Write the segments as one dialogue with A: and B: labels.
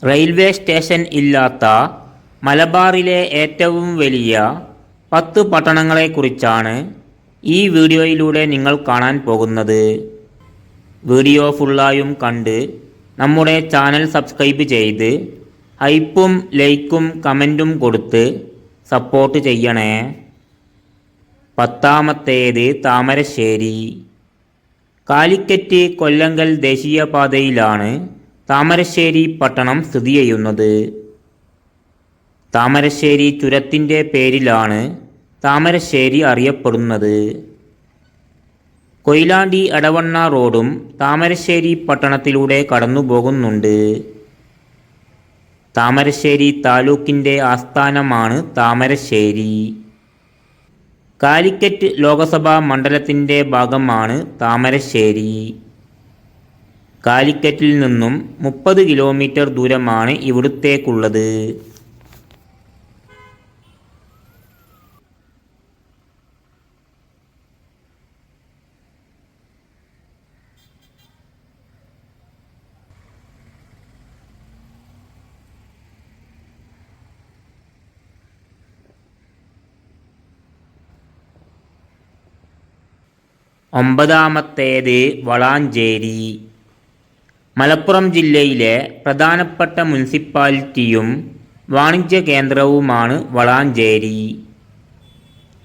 A: Railway station ഇല്ലാത്ത മലബാറിലെ ഏറ്റവും വലിയ 10 പട്ടണങ്ങളെക്കുറിച്ചാണ് ഈ വീഡിയോയിലൂടെ നിങ്ങൾ കാണാൻ പോകുന്നത്. വീഡിയോ ഫുള്ളായും കണ്ട് നമ്മുടെ ചാനൽ സബ്സ്ക്രൈബ് ചെയ്ത് ഹൈപ്പും ലൈക്കും കമൻറ്റും കൊടുത്ത് സപ്പോർട്ട് ചെയ്യണേ. 10ാമത്തേത് താമരശ്ശേരി. കാലിക്കറ്റ് കൊല്ലങ്കൽ ദേശീയപാതയിലാണ് താമരശ്ശേരി പട്ടണം സ്ഥിതി ചെയ്യുന്നത്. താമരശ്ശേരി ചുരത്തിൻ്റെ പേരിലാണ് താമരശ്ശേരി അറിയപ്പെടുന്നത്. കൊയിലാണ്ടി എടവണ്ണ റോഡും താമരശ്ശേരി പട്ടണത്തിലൂടെ കടന്നുപോകുന്നുണ്ട്. താമരശ്ശേരി താലൂക്കിൻ്റെ ആസ്ഥാനമാണ് താമരശ്ശേരി. കാലിക്കറ്റ് ലോകസഭാ മണ്ഡലത്തിൻ്റെ ഭാഗമാണ് താമരശ്ശേരി. കാലിക്കറ്റിൽ നിന്നും 30 കിലോമീറ്റർ ദൂരമാണ് ഇവിടുത്തേക്കുള്ളത്. ഒമ്പതാമത്തേത് വളാഞ്ചേരി. മലപ്പുറം ജില്ലയിലെ പ്രധാനപ്പെട്ട മുനിസിപ്പാലിറ്റിയും വാണിജ്യ കേന്ദ്രവുമാണ് വളാഞ്ചേരി.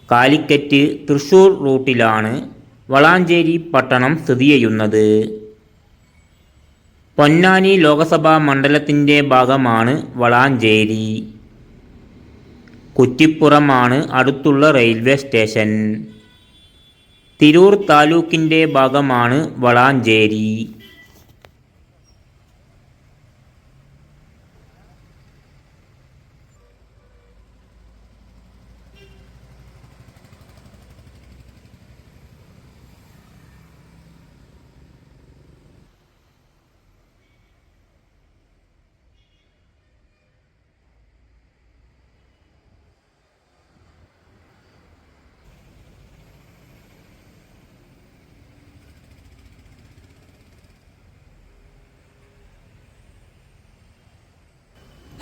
A: കാലിക്കറ്റ് തൃശ്ശൂർ റൂട്ടിലാണ് വളാഞ്ചേരി പട്ടണം സ്ഥിതി ചെയ്യുന്നത്. പൊന്നാനി ലോകസഭാ മണ്ഡലത്തിൻ്റെ ഭാഗമാണ് വളാഞ്ചേരി. കുറ്റിപ്പുറമാണ് അടുത്തുള്ള റെയിൽവേ സ്റ്റേഷൻ. തിരൂർ താലൂക്കിൻ്റെ ഭാഗമാണ് വളാഞ്ചേരി.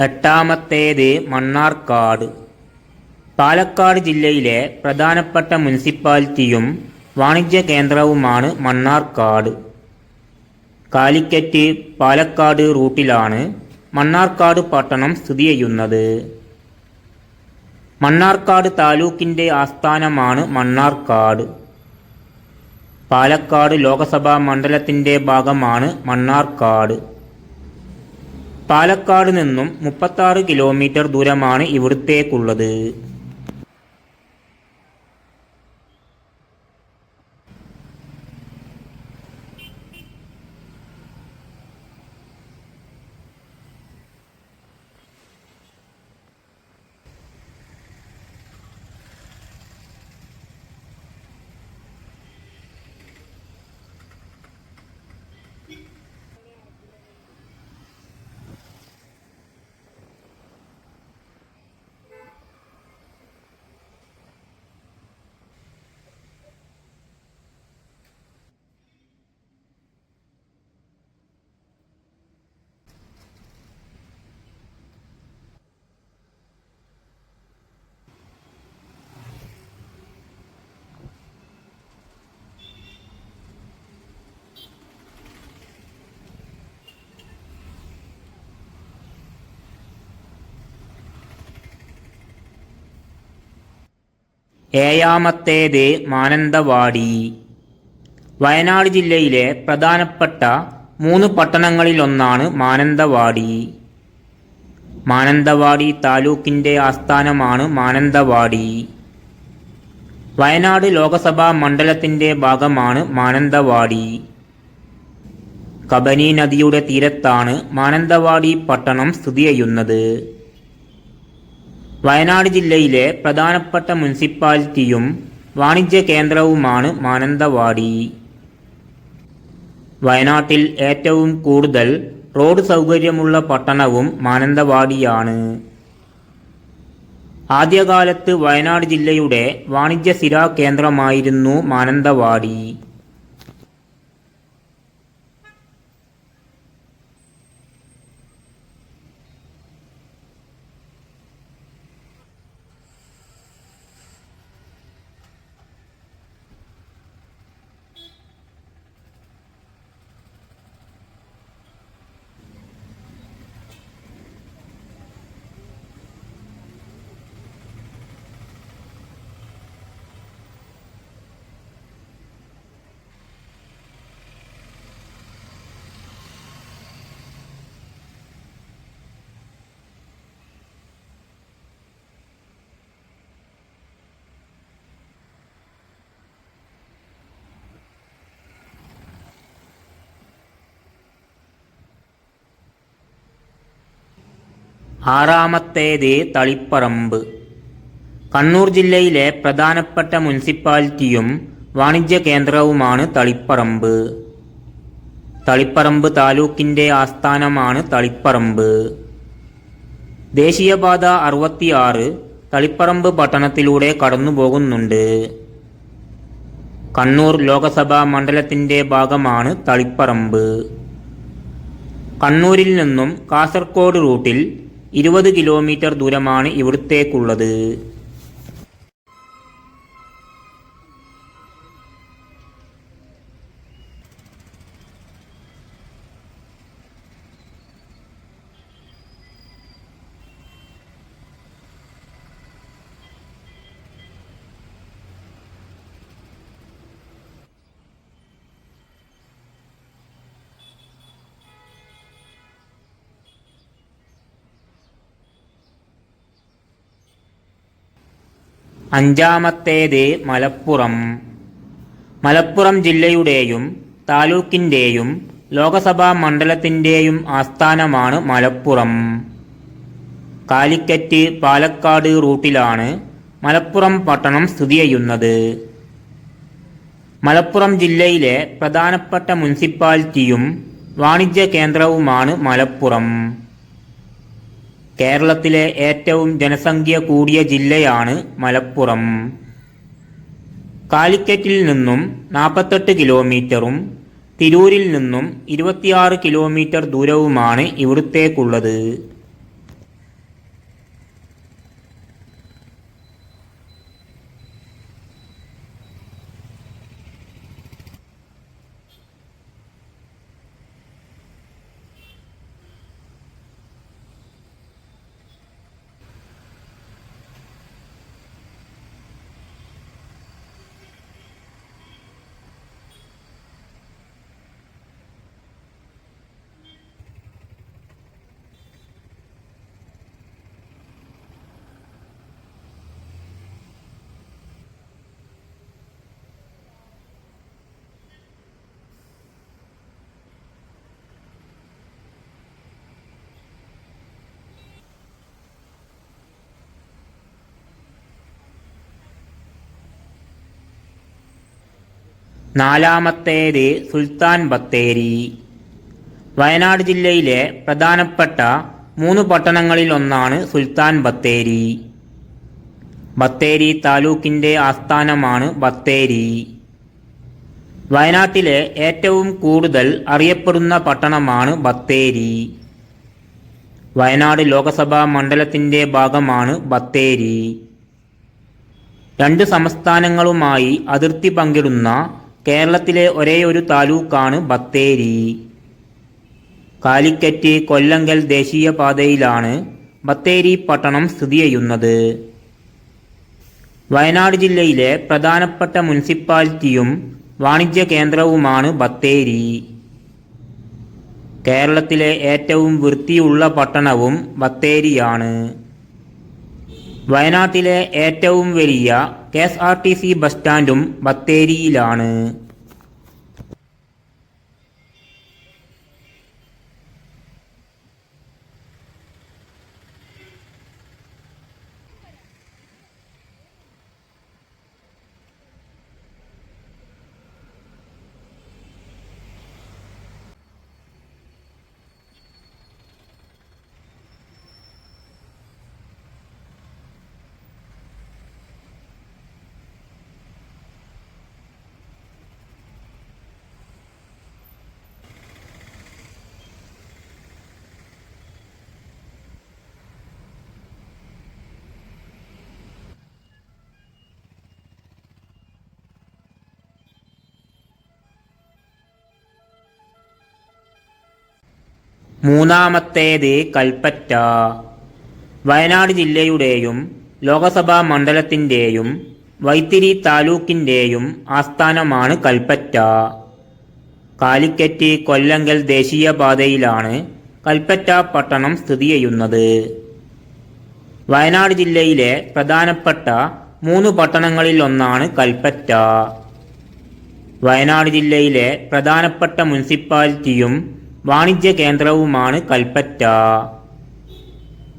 A: എട്ടാമത്തേത് മണ്ണാർക്കാട്. പാലക്കാട് ജില്ലയിലെ പ്രധാനപ്പെട്ട മുനിസിപ്പാലിറ്റിയും വാണിജ്യ കേന്ദ്രവുമാണ് മണ്ണാർക്കാട്. കാലിക്കറ്റ് പാലക്കാട് റൂട്ടിലാണ് മണ്ണാർക്കാട് പട്ടണം സ്ഥിതി ചെയ്യുന്നത്. മണ്ണാർക്കാട് താലൂക്കിൻ്റെ ആസ്ഥാനമാണ് മണ്ണാർക്കാട്. പാലക്കാട് ലോകസഭാ മണ്ഡലത്തിൻ്റെ ഭാഗമാണ് മണ്ണാർക്കാട്. പാലക്കാട് നിന്നും 36 കിലോമീറ്റർ ദൂരമാണ് ഇവിടുത്തേക്കുള്ളത്. ഏഴാമത്തേത് മാനന്തവാടി. വയനാട് ജില്ലയിലെ പ്രധാനപ്പെട്ട 3 പട്ടണങ്ങളിലൊന്നാണ് മാനന്തവാടി. മാനന്തവാടി താലൂക്കിൻ്റെ ആസ്ഥാനമാണ് മാനന്തവാടി. വയനാട് ലോകസഭാ മണ്ഡലത്തിൻ്റെ ഭാഗമാണ് മാനന്തവാടി. കബനി നദിയുടെ തീരത്താണ് മാനന്തവാടി പട്ടണം സ്ഥിതി ചെയ്യുന്നത്. വയനാട് ജില്ലയിലെ പ്രധാനപ്പെട്ട മുനിസിപ്പാലിറ്റിയും വാണിജ്യ കേന്ദ്രവുമാണ് മാനന്തവാടി. വയനാട്ടിൽ ഏറ്റവും കൂടുതൽ റോഡ് സൗകര്യമുള്ള പട്ടണവും മാനന്തവാടിയാണ്. ആദ്യകാലത്ത് വയനാട് ജില്ലയുടെ വാണിജ്യ സിരാ കേന്ദ്രമായിരുന്നു മാനന്തവാടി. ആറാമത്തേത് തളിപ്പറമ്പ്. കണ്ണൂർ ജില്ലയിലെ പ്രധാനപ്പെട്ട മുനിസിപ്പാലിറ്റിയും വാണിജ്യ കേന്ദ്രവുമാണ് തളിപ്പറമ്പ്. തളിപ്പറമ്പ് താലൂക്കിൻ്റെ ആസ്ഥാനമാണ് തളിപ്പറമ്പ്. ദേശീയപാത 66 തളിപ്പറമ്പ് പട്ടണത്തിലൂടെ കടന്നുപോകുന്നുണ്ട്. കണ്ണൂർ ലോകസഭാ മണ്ഡലത്തിൻ്റെ ഭാഗമാണ് തളിപ്പറമ്പ്. കണ്ണൂരിൽ നിന്നും കാസർഗോഡ് റൂട്ടിൽ 20 കിലോമീറ്റർ ദൂരമാണ് ഇവിടത്തേക്കുള്ളത്. അഞ്ചാമത്തേത് മലപ്പുറം. മലപ്പുറം ജില്ലയുടെയും താലൂക്കിൻ്റെയും ലോകസഭാ മണ്ഡലത്തിൻ്റെയും ആസ്ഥാനമാണ് മലപ്പുറം. കാലിക്കറ്റ് പാലക്കാട് റൂട്ടിലാണ് മലപ്പുറം പട്ടണം സ്ഥിതി ചെയ്യുന്നത്. മലപ്പുറം ജില്ലയിലെ പ്രധാനപ്പെട്ട മുനിസിപ്പാലിറ്റിയും വാണിജ്യ കേന്ദ്രവുമാണ് മലപ്പുറം. കേരളത്തിലെ ഏറ്റവും ജനസംഖ്യ കൂടിയ ജില്ലയാണ് മലപ്പുറം. കാലിക്കറ്റിൽ നിന്നും 48 കിലോമീറ്ററും തിരൂരിൽ നിന്നും 26 കിലോമീറ്റർ ദൂരവുമാണ് ഇവിടത്തേക്കുള്ളത്. നാലാമത്തേത് സുൽത്താൻ ബത്തേരി. വയനാട് ജില്ലയിലെ പ്രധാനപ്പെട്ട 3 പട്ടണങ്ങളിലൊന്നാണ് സുൽത്താൻ ബത്തേരി. ബത്തേരി താലൂക്കിൻ്റെ ആസ്ഥാനമാണ് ബത്തേരി. വയനാട്ടിലെ ഏറ്റവും കൂടുതൽ അറിയപ്പെടുന്ന പട്ടണമാണ് ബത്തേരി. വയനാട് ലോകസഭാ മണ്ഡലത്തിൻ്റെ ഭാഗമാണ് ബത്തേരി. 2 സംസ്ഥാനങ്ങളുമായി അതിർത്തി പങ്കിടുന്ന കേരളത്തിലെ ഒരേയൊരു താലൂക്കാണ് ബത്തേരി. കാലിക്കറ്റ് കൊല്ലങ്കൽ ദേശീയപാതയിലാണ് ബത്തേരി പട്ടണം സ്ഥിതി ചെയ്യുന്നത്. വയനാട് ജില്ലയിലെ പ്രധാനപ്പെട്ട മുനിസിപ്പാലിറ്റിയും വാണിജ്യ കേന്ദ്രവുമാണ് ബത്തേരി. കേരളത്തിലെ ഏറ്റവും വൃത്തിയുള്ള പട്ടണവും ബത്തേരിയാണ്. വയനാട്ടിലെ ഏറ്റവും വലിയ KSRTC ബസ് സ്റ്റാൻഡും ബത്തേരിയിലാണ്. മൂന്നാമത്തേത് കൽപ്പറ്റ. വയനാട് ജില്ലയുടെയും ലോകസഭാ മണ്ഡലത്തിൻ്റെയും വൈത്തിരി താലൂക്കിൻ്റെയും ആസ്ഥാനമാണ് കൽപ്പറ്റ. കാലിക്കറ്റ് കൊല്ലങ്കൽ ദേശീയപാതയിലാണ് കൽപ്പറ്റ പട്ടണം സ്ഥിതി ചെയ്യുന്നത്. വയനാട് ജില്ലയിലെ പ്രധാനപ്പെട്ട 3 പട്ടണങ്ങളിലൊന്നാണ് കൽപ്പറ്റ. വയനാട് ജില്ലയിലെ പ്രധാനപ്പെട്ട മുനിസിപ്പാലിറ്റിയും വാണിജ്യ കേന്ദ്രവുമാണ് കൽപ്പറ്റ.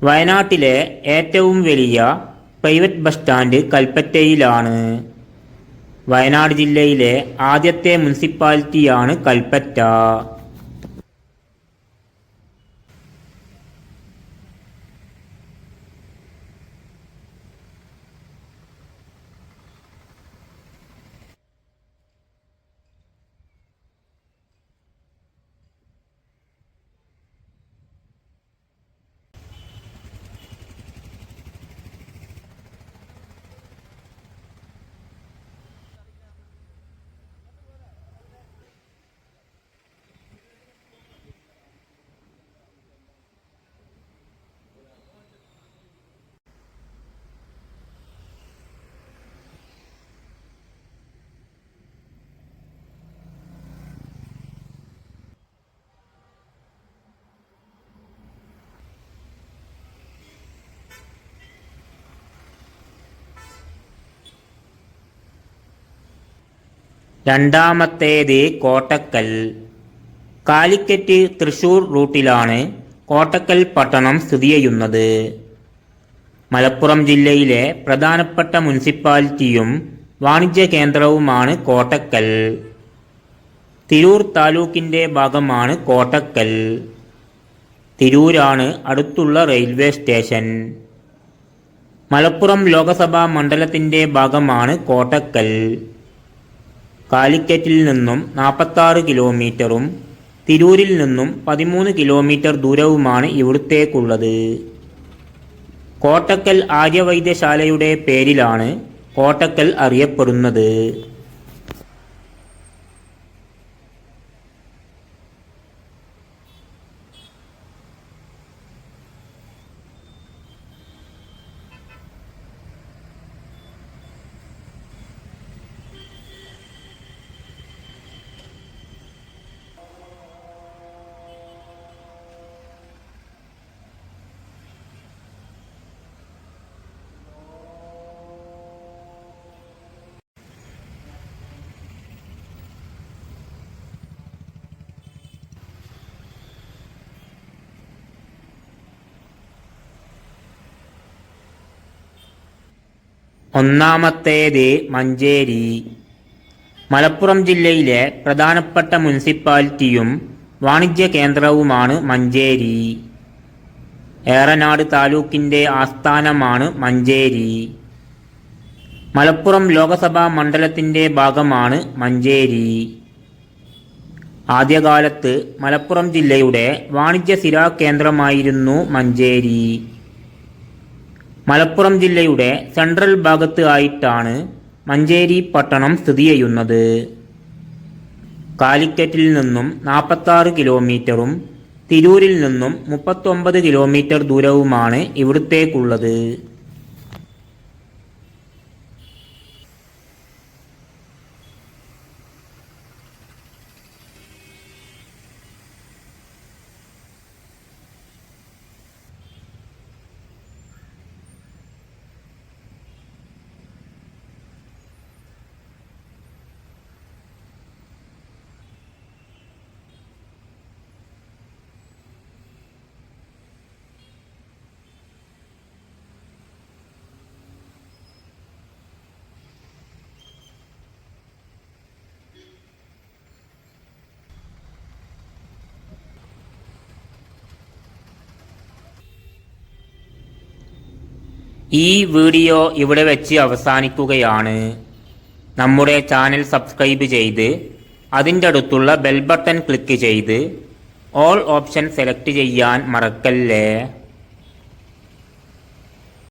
A: വയനാട്ടിലെ ഏറ്റവും വലിയ പ്രൈവറ്റ് ബസ് സ്റ്റാൻഡ് കൽപ്പറ്റയിലാണ്. വയനാട് ജില്ലയിലെ ആദ്യത്തെ മുനിസിപ്പാലിറ്റിയാണ് കൽപ്പറ്റ. രണ്ടാമത്തേത് കോട്ടക്കൽ. കാലിക്കറ്റ് തൃശൂർ റൂട്ടിലാണ് കോട്ടക്കൽ പട്ടണം സ്ഥിതി ചെയ്യുന്നത്. മലപ്പുറം ജില്ലയിലെ പ്രധാനപ്പെട്ട മുനിസിപ്പാലിറ്റിയും വാണിജ്യ കേന്ദ്രവുമാണ് കോട്ടക്കൽ. തിരൂർ താലൂക്കിൻ്റെ ഭാഗമാണ് കോട്ടക്കൽ. തിരൂരാണ് അടുത്തുള്ള റെയിൽവേ സ്റ്റേഷൻ. മലപ്പുറം ലോകസഭാ മണ്ഡലത്തിൻ്റെ ഭാഗമാണ് കോട്ടക്കൽ. കാലിക്കറ്റിൽ നിന്നും 46 കിലോമീറ്ററും തിരൂരിൽ നിന്നും 13 കിലോമീറ്റർ ദൂരവുമാണ് ഇവിടത്തേക്കുള്ളത്. കോട്ടക്കൽ ആര്യവൈദ്യശാലയുടെ പേരിലാണ് കോട്ടക്കൽ അറിയപ്പെടുന്നത്. ഒന്നാമത്തേത് മഞ്ചേരി. മലപ്പുറം ജില്ലയിലെ പ്രധാനപ്പെട്ട മുനിസിപ്പാലിറ്റിയും വാണിജ്യ കേന്ദ്രവുമാണ് മഞ്ചേരി. ഏറനാട് താലൂക്കിൻ്റെ ആസ്ഥാനമാണ് മഞ്ചേരി. മലപ്പുറം ലോകസഭാ മണ്ഡലത്തിൻ്റെ ഭാഗമാണ് മഞ്ചേരി. ആദ്യകാലത്ത് മലപ്പുറം ജില്ലയുടെ വാണിജ്യ സ്ഥിരാകേന്ദ്രമായിരുന്നു മഞ്ചേരി. മലപ്പുറം ജില്ലയുടെ സെൻട്രൽ ഭാഗത്ത് ആയിട്ടാണ് മഞ്ചേരി പട്ടണം സ്ഥിതി ചെയ്യുന്നത്. കാലിക്കറ്റിൽ നിന്നും 46 കിലോമീറ്ററും തിരൂരിൽ നിന്നും 39 കിലോമീറ്റർ ദൂരവുമാണ് ഇവിടത്തേക്കുള്ളത്. ഈ വീഡിയോ ഇവിടെ വെച്ച് അവസാനിക്കുകയാണ്. നമ്മുടെ ചാനൽ സബ്സ്ക്രൈബ് ചെയ്ത് അതിൻ്റെ അടുത്തുള്ള ബെൽ ബട്ടൺ ക്ലിക്ക് ചെയ്ത് ഓൾ ഓപ്ഷൻ സെലക്ട് ചെയ്യാൻ മറക്കല്ലേ.